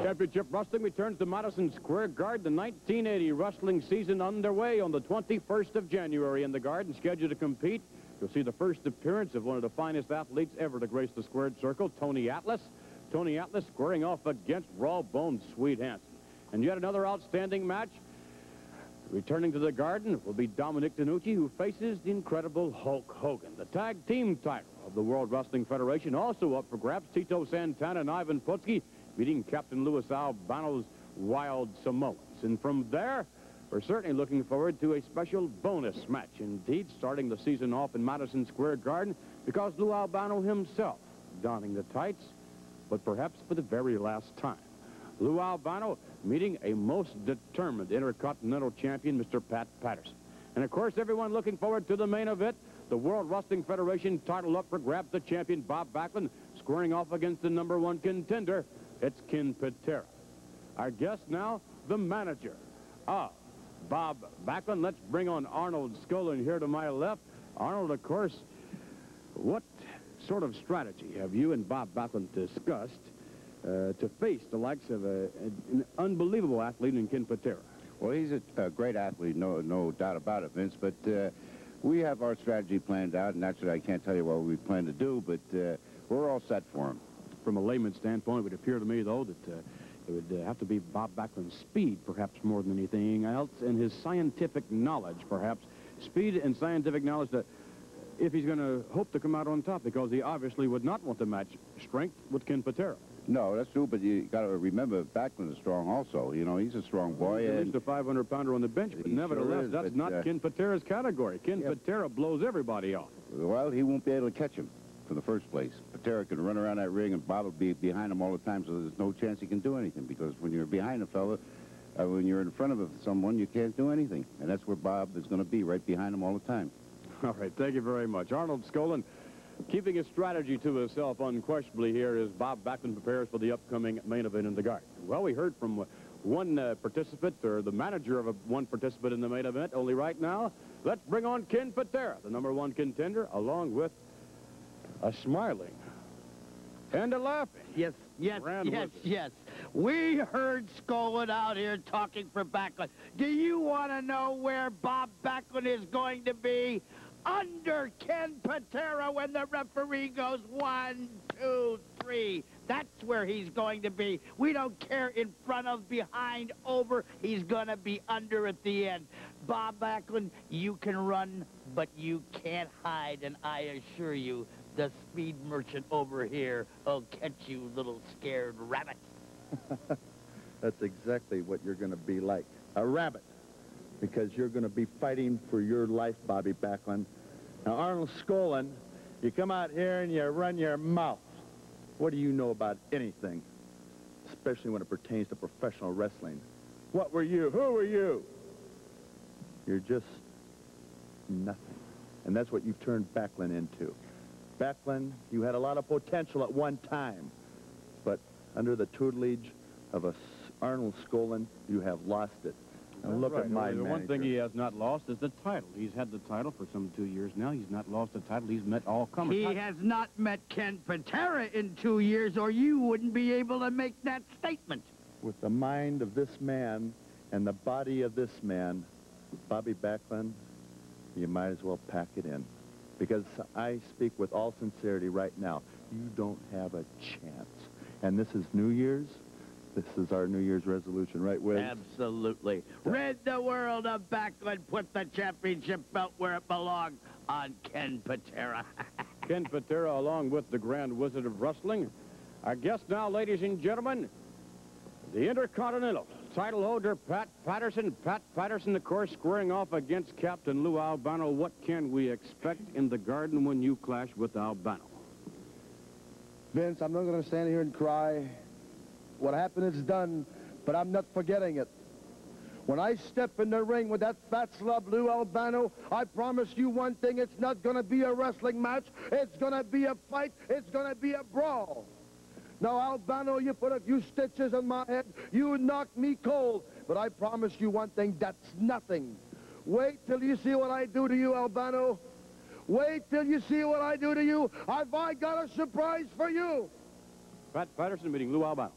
Championship Wrestling returns to Madison Square Garden. The 1980 wrestling season underway on the 21st of January in the Garden. Scheduled to compete, you'll see the first appearance of one of the finest athletes ever to grace the squared circle, Tony Atlas. Tony Atlas squaring off against raw-boned Swede Hansen. And yet another outstanding match. Returning to the Garden will be Dominic DeNucci, who faces the incredible Hulk Hogan. The tag team title of the World Wrestling Federation also up for grabs. Tito Santana and Ivan Putski beating Captain Louis Albano's Wild Samoans. And from there, we're certainly looking forward to a special bonus match. Indeed, starting the season off in Madison Square Garden, because Lou Albano himself donning the tights, but perhaps for the very last time. Lou Albano meeting a most determined Intercontinental Champion, Mr. Pat Patterson. And, of course, everyone looking forward to the main event, the World Wrestling Federation title up for grabs. The champion, Bob Backlund, squaring off against the #1 contender. It's Ken Patera. Our guest now, the manager of Bob Backlund. Let's bring on Arnold Skaaland here to my left. Arnold, of course, what sort of strategy have you and Bob Backlund discussed to face the likes of an unbelievable athlete in Ken Patera? Well, he's a great athlete, no doubt about it, Vince, but we have our strategy planned out, and naturally I can't tell you what we plan to do, but we're all set for him. From a layman's standpoint, it would appear to me, though, that it would have to be Bob Backlund's speed, perhaps more than anything else, and his scientific knowledge, perhaps. Speed and scientific knowledge that if he's going to hope to come out on top, because he obviously would not want to match strength with Ken Patera. No, that's true, but you got to remember Backlund is strong also. You know, he's a strong boy. He's at least a 500-pounder on the bench, but nevertheless, sure that's not Ken Patera's category. Ken Patera blows everybody off. Well, he won't be able to catch him for the first place. Patera can run around that ring, and Bob will be behind him all the time, so there's no chance he can do anything, because when you're behind a fella, when you're in front of someone, you can't do anything. And that's where Bob is going to be, right behind him all the time. All right, thank you very much. Arnold Skaaland, keeping his strategy to himself unquestionably here as Bob Backlund prepares for the upcoming main event in the Garden. Well, we heard from one participant, or the manager of one participant in the main event. Only right now, let's bring on Ken Patera, the #1 contender, along with a smiling and a laughing. Yes. We heard Skaaland out here talking for Backlund. Do you want to know where Bob Backlund is going to be? Under Ken Patera when the referee goes 1, 2, 3. That's where he's going to be. We don't care in front of, behind, over. He's going to be under at the end. Bob Backlund, you can run, but you can't hide, and I assure you, the speed merchant over here will catch you, little scared rabbit. That's exactly what you're going to be like, a rabbit, because you're going to be fighting for your life, Bobby Backlund. Now, Arnold Skaaland, you come out here and you run your mouth. What do you know about anything, especially when it pertains to professional wrestling? What were you? Who were you? You're just nothing. And that's what you've turned Backlund into. Backlund, you had a lot of potential at one time, but under the tutelage of Arnold Skaaland, you have lost it. Now look at my manager. The one thing he has not lost is the title. He's had the title for some 2 years now. He's not lost the title. He's met all comers. He has not met Ken Patera in 2 years, or you wouldn't be able to make that statement. With the mind of this man and the body of this man, Bobby Backlund, you might as well pack it in. Because I speak with all sincerity right now. You don't have a chance. And this is New Year's. This is our New Year's resolution, right, Wiz? Absolutely. Rid the world of Backlund. Put the championship belt where it belongs, on Ken Patera. Ken Patera, along with the Grand Wizard of Wrestling. Our guest now, ladies and gentlemen, the Intercontinental title holder, Pat Patterson. Pat Patterson, of course, squaring off against Captain Lou Albano. What can we expect in the Garden when you clash with Albano? Vince, I'm not going to stand here and cry. What happened is done, but I'm not forgetting it. When I step in the ring with that fat slub Lou Albano, I promise you one thing, it's not going to be a wrestling match. It's going to be a fight. It's going to be a brawl. Now, Albano, you put a few stitches on my head. You knocked me cold. But I promise you one thing, that's nothing. Wait till you see what I do to you, Albano. Wait till you see what I do to you. Have I got a surprise for you? Pat Patterson meeting Lou Albano.